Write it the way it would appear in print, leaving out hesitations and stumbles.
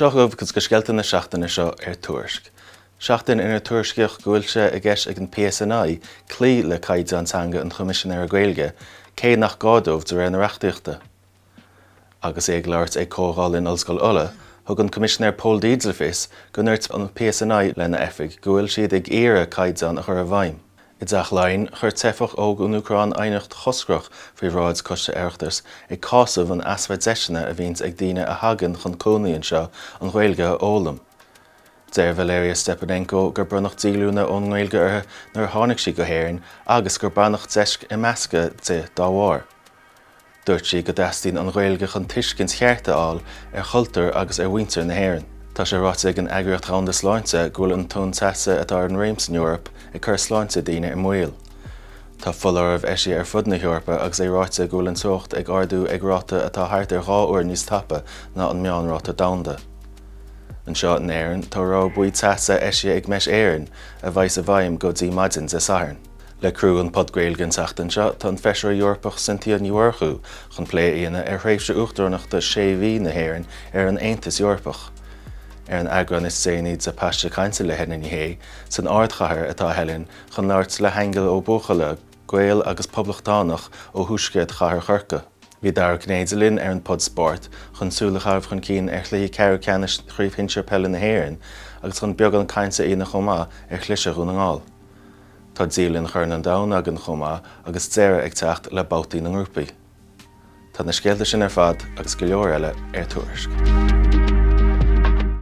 Seochmh gus go scéalta na seachtaine seo Tuairisc. Seachtain ina tuairiscíoch gúilte a gceist ag an PSNI clí le caide antanga an Chomisisinéir Gaeilge, cé nach gádómh de réir na reachtaíochta. Agus ag labhairt ag cógáil in Ollscoil Ulla, thug an Coimisinéir Paul Dídlefis go nuirt an PSNI lena eifig gúil siad ag éire caide a chur a bhaim. I dteach leinn chuir tefach óg an Ucrain ainicht choscroch faoi ráid coiste airachtas ag cásamh an asfad deisina a bhíonn ag daoine a hagann chun cónaíonn seo an Ghaeilge a ólam. Deir Valeria Stepanenko gur brunach dílúna ón Ghaeilge orthu nuair tháinig sí go héireann agus gur brannach deisc i measca de dá mhór. Dúirt sí go d'eastíonn an Ghaeilge chun tuiscint chearta áil ar chultar agus ar mhuintir na hÉireann. Tá sé ráite ag an eagraíocht rannda sláinte gúil an tún teasa atá an réims in Eorp ag chur sláinte daoine i mbaol. Tá foláirmh eisí ar fud na Eorpa agus é ráite gúil an teocht ag ardú ag ráta atá thart ar 2 uair níos tapa ná an meánráta damhanda. An seo an éireann tá rá buí teasa eisí ag meis éireann a bhaith a bhaim go dtí maidin sa saithreann. Le crú an pod Gaeilge an seachtain seo tá an feisir Eorpach Cynthia Nuorchu chun pléíonna ar shréimhse uachtarnachta 6 na hÉireann ar an Aontas Eorpach. Ar an agran is séanaid sa paiste cainte le henan hé san ardchathair atá helinn chun labhairt le hangel ó buachaile, Gael agus poblachtánaach ó thuaiscead chathair chorca. Bhí dar gnéidirlinn ar an pod sport chun súlacharbh chun cín ar chlí ceir ceannis chríomhhinseir pelle na hÉireann agus chun beag an cainte ina chomá ar chluise rún an ngáil. Tá díolinn chur an dam agan chomá agus deire ag teacht le bátaí na ngrúpaí. Tá na scéalta sin ar fad agus go leor eile Tuairisc.